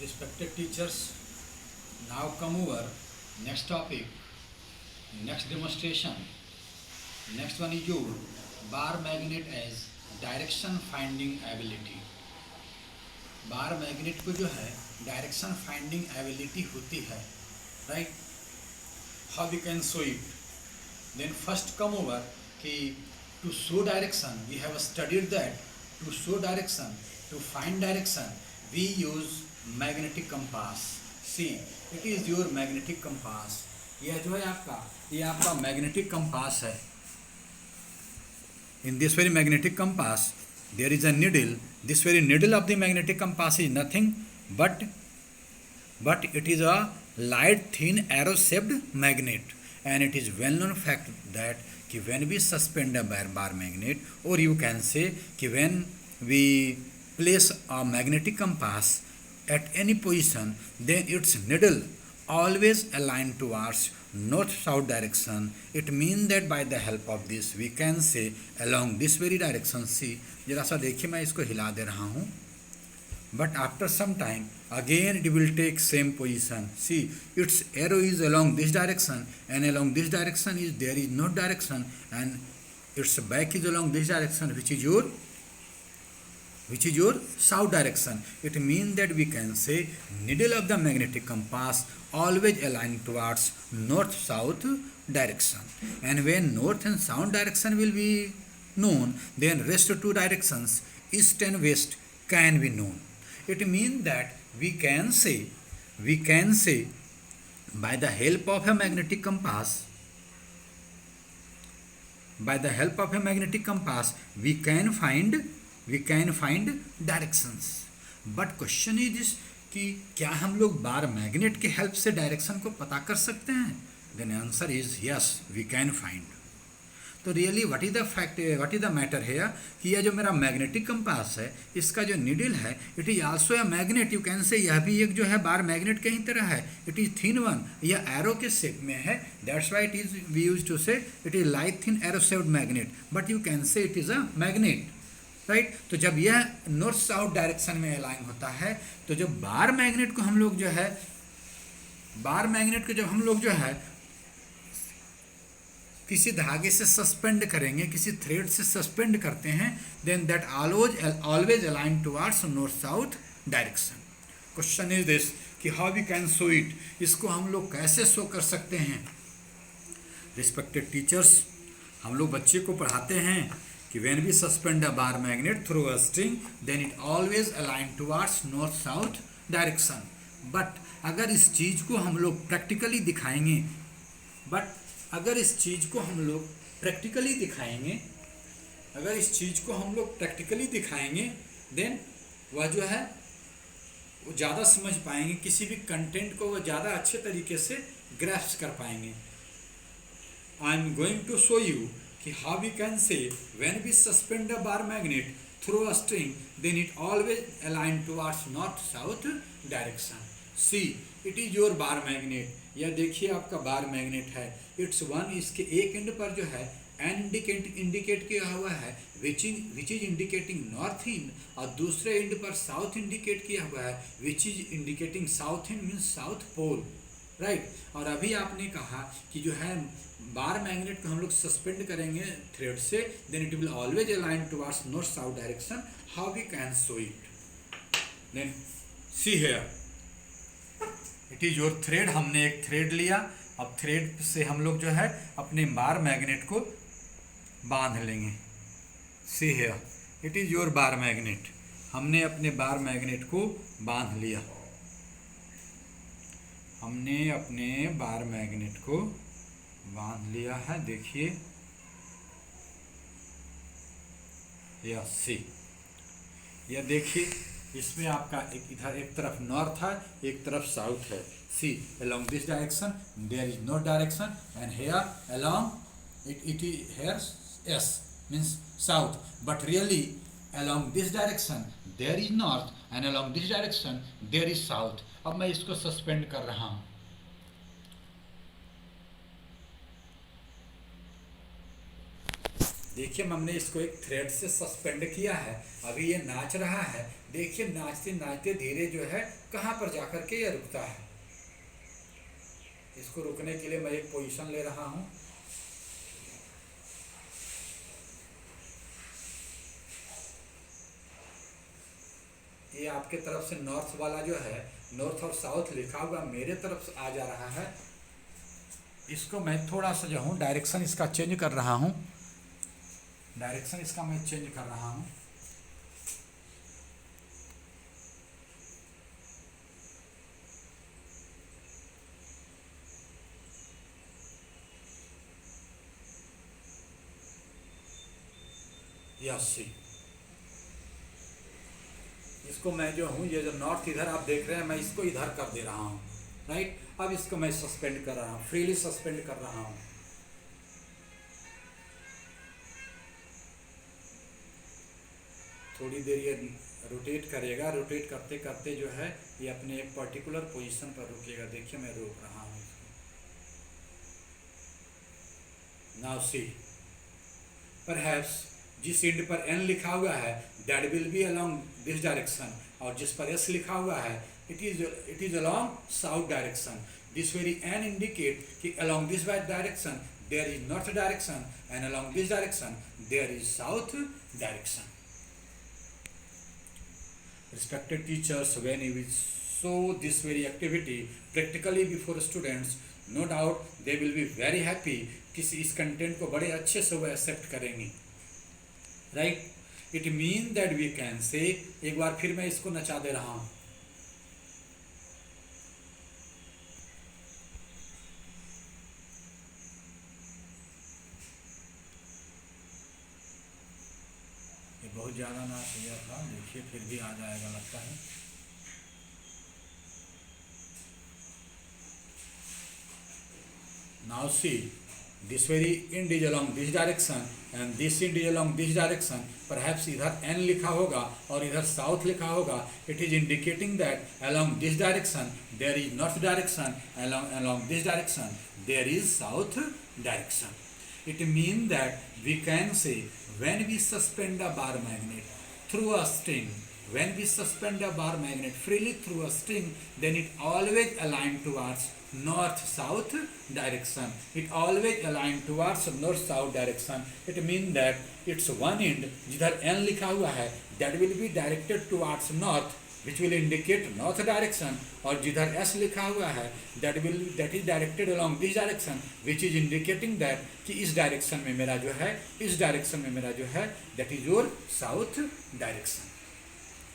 Respected teachers, now come over next topic, next demonstration. Next one is your bar magnet as direction finding ability. Bar magnet को जो है direction finding ability होती है, right. How we can show it? Then first come over कि to show direction we have studied that to show direction, to find direction we use magnetic compass. See it is your magnetic compass. यह जो है ये आपका magnetic compass है. In this very magnetic compass, there is a needle. This very needle of the magnetic compass is nothing but it is a light thin arrow-shaped magnet, and it is well-known fact that when we suspend a bar magnet, or you can say when we place a magnetic compass at any position, then its needle always aligned towards north-south direction. It means that by the help of this we can say along this very direction. See, जरा सा देखिए, मैं इसको हिला दे रहा हूँ. But after some time again it will take same position. See, its arrow is along this direction, and along this direction is there is no direction, and its back is along this direction, which is your south direction. It means that we can say needle of the magnetic compass always aligned towards north-south direction. And when north and south direction will be known, then rest two directions, east and west, can be known. It means that we can say by the help of a magnetic compass, we can find directions. But question is this कि क्या हम लोग bar magnet के help से direction को पता कर सकते हैं? Then answer is yes, we can find. तो really what is the matter है कि यह जो मेरा मैग्नेटिक कंपास है, इसका जो नीडल है, it is also a magnet. You can से यह भी एक जो है बार मैग्नेट के ही तरह है. इट इज थिन वन, यह एरो के शेप में है. That's why it is we use to say it is like thin arrow shaped magnet, but you can say it is a magnet, right. तो जब यह नॉर्थ साउथ डायरेक्शन में align होता है, तो जब बार मैग्नेट को हम लोग जो है किसी धागे से सस्पेंड करेंगे, किसी थ्रेड से सस्पेंड करते हैं, then that always align towards north south direction. Question is this कि how we can show it, इसको हम लोग कैसे शो कर सकते हैं? रिस्पेक्टेड टीचर्स, हम लोग बच्चे को पढ़ाते हैं कि when we suspend a bar magnet through a string, then it always align towards north south direction. But अगर इस चीज़ को हम लोग प्रैक्टिकली दिखाएंगे, देन वह जो है वो ज़्यादा समझ पाएंगे, किसी भी कंटेंट को वो ज़्यादा अच्छे तरीके से ग्रैस्प कर पाएंगे. I am going to show you कि how we can say when we suspend a bar magnet through a string, then it always align towards north south direction. See, it is your bar magnet. यह देखिए आपका bar magnet है. It's one, इसके एक and पर जो है N indicate किया हुआ है which is indicating north end, और दूसरे एंड पर साउथ इंडिकेट किया हुआ है which is indicating south end, means south pole, right. और अभी आपने कहा कि जो है बार मैग्नेट को हम लोग सस्पेंड करेंगे थ्रेड से, then it will always align towards north south direction. How we can show it? Then see here, it is your thread. हमने एक थ्रेड लिया. अब थ्रेड से हम लोग जो है अपने बार मैग्नेट को बांध लेंगे. सी here, it is your bar magnet. हमने अपने बार मैग्नेट को बांध लिया. है. देखिए, यह सी, यह देखिए, इसमें आपका इधर एक तरफ नॉर्थ है, एक तरफ साउथ है. सी, along this direction there is no direction, and here along it is here yes means south, but really along this direction there is north, and along this direction there is south. अब मैं इसको suspend कर रहा हूँ. देखिए, हमने इसको एक थ्रेड से सस्पेंड किया है. अभी ये नाच रहा है, देखिए नाचते नाचते धीरे जो है कहाँ पर जाकर के ये रुकता है। इसको रुकने के लिए मैं एक पोजीशन ले रहा हूँ। ये आपके तरफ से नॉर्थ वाला जो है, नॉर्थ और साउथ लिखा हुआ मेरे तरफ से आ जा रहा है। इसको मैं थोड़ा सा जो हूँ डायरेक्शन इसका चेंज कर रहा हूँ, डायरेक्शन इसका मैं चेंज कर रहा हूँ। यस सी, इसको मैं जो हूँ, ये जो नॉर्थ इधर आप देख रहे हैं, मैं इसको इधर कर दे रहा हूँ। राइट, अब इसको मैं सस्पेंड कर रहा हूँ, फ्रीली सस्पेंड कर रहा हूँ। थोड़ी देर ये रोटेट करेगा, रोटेट करते करते जो है ये अपने एक पर्टिकुलर पोजीशन पर रुकेगा। देखिए मैं रोक रहा हूँ इसको। नाउ सी, परहैप्स जिस एंड पर एन लिखा हुआ है that will be along this direction, और जिस पर एस लिखा हुआ है it is along south direction. This very N indicate कि along this direction there is north direction and along this direction there is south direction. Respected teachers, when we show this very activity practically before students, no doubt they will be very happy कि इस content को बड़े अच्छे से वो accept करेंगे। Right, it mean that we can say, एक बार फिर मैं इसको नचा दे रहा हूँ। ये बहुत ज़्यादा ना चाहिए था, देखिए फिर भी आ जाएगा लगता है। Now see, this very end is along this direction and this end is along this direction. Perhaps इधर n लिखा होगा और इधर south लिखा होगा. It is indicating that along this direction there is north direction, along this direction there is south direction. It means that we can say when we suspend a bar magnet through a string, when we suspend a bar magnet freely through a string, then it always align towards north-south direction. It always align towards north-south direction. It means that its one end, जिधर n लिखा हुआ है, that will be directed towards north, which will indicate north direction, और जिधर s लिखा हुआ है, that is directed along this direction, which is indicating that कि इस डायरेक्शन में मेरा जो है, इस डायरेक्शन में मेरा जो है, that is your south direction.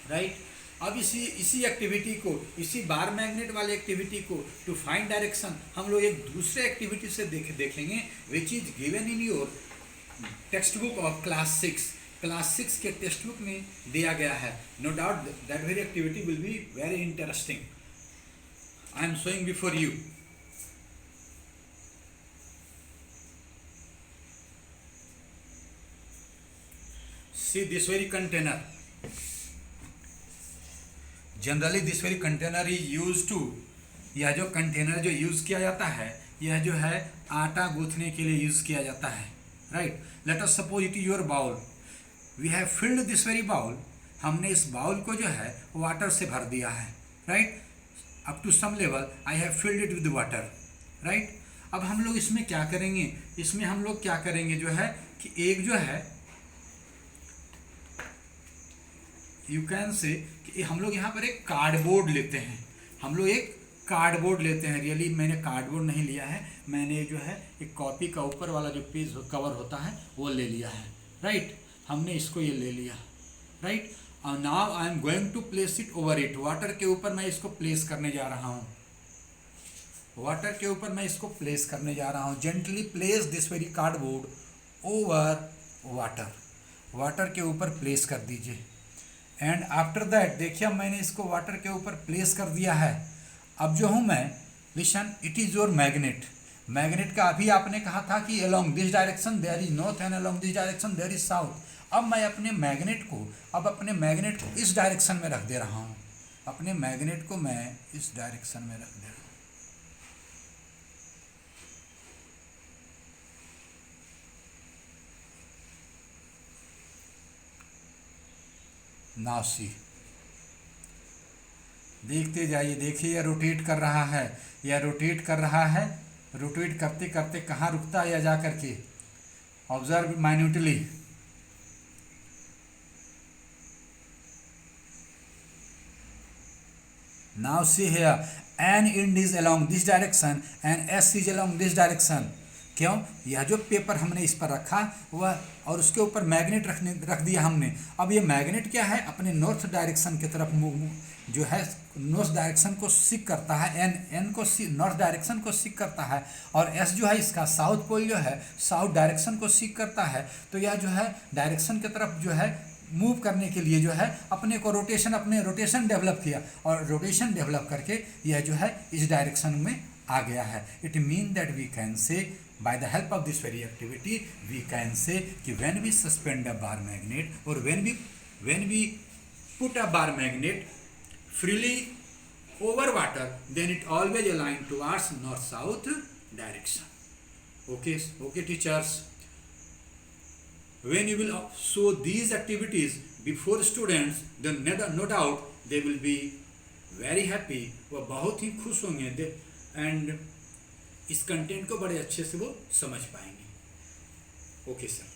Right, अब इसी एक्टिविटी को, इसी बार मैग्नेट वाले एक्टिविटी को टू फाइंड डायरेक्शन हम लोग एक दूसरे एक्टिविटी से देख लेंगे, which is given in your text book of class 6. Class 6 के टेक्स्ट बुक में दिया गया है. No doubt that very activity will be very interesting. I am showing before you. See this very container. Generally this very container is use to, यह जो container जो use किया जाता है, यह जो है आटा गूंथने के लिए यूज़ किया जाता है. Right, let us suppose it is your bowl. We have filled this very bowl. हमने इस बाउल को जो है वाटर से भर दिया है. Right, up to some level I have filled it with water. Right, अब हम लोग इसमें क्या करेंगे, इसमें हम लोग क्या करेंगे जो है कि एक जो है यू कैन से कि हम लोग यहाँ पर एक कार्डबोर्ड लेते हैं. हम लोग एक कार्डबोर्ड लेते हैं. रियली मैंने कार्डबोर्ड नहीं लिया है, मैंने जो है एक कॉपी का ऊपर वाला जो पेज कवर होता है वो ले लिया है. राइट, हमने इसको ये ले लिया. राइट, और now I am going to place it over it. Water के ऊपर मैं इसको प्लेस करने जा रहा हूँ. वाटर के ऊपर मैं इसको प्लेस करने जा रहा हूँ. Gently place this very cardboard over water. Water के ऊपर प्लेस कर दीजिए. एंड आफ्टर दैट देखिए मैंने इसको वाटर के ऊपर प्लेस कर दिया है. अब जो हूँ मैं, listen, it is your magnet. Magnet का अभी आपने कहा था कि along this direction there is north and along this direction there is south. अब मैं अपने मैग्नेट को इस डायरेक्शन में रख दे रहा हूँ. अपने मैग्नेट को मैं इस डायरेक्शन में रख दे रहा हूँ. Now see, देखते जाइए, देखिए यह रोटेट कर रहा है, यह रोटेट कर रहा है, रोटेट करते करते कहाँ रुकता है यह जा करके, observe minutely. Now see here, an end is along this direction and S is along this direction. क्यों? यह जो पेपर हमने इस पर रखा वह, और उसके ऊपर मैग्नेट रख दिया हमने। अब ये मैग्नेट क्या है, अपने नॉर्थ डायरेक्शन की तरफ जो है नॉर्थ डायरेक्शन को सीक करता है, एन को नॉर्थ डायरेक्शन को सीक करता है, और एस जो है इसका साउथ पोल जो है साउथ डायरेक्शन को सीक करता है। तो यह जो है डायरेक्शन की तरफ जो है मूव करने के लिए जो है अपने रोटेशन डेवलप किया, और रोटेशन डेवलप करके यह जो है इस डायरेक्शन में आ गया है। It mean that we can say by the help of this very activity we can say कि when we suspend a bar magnet और when we put a bar magnet freely over water, then it always align towards north south direction. Okay teachers, when you will show these activities before students, then no doubt they will be very happy, वो बहुत ही खुश होंगे, and इस content को बड़े अच्छे से वो समझ पाएंगे। Okay sir.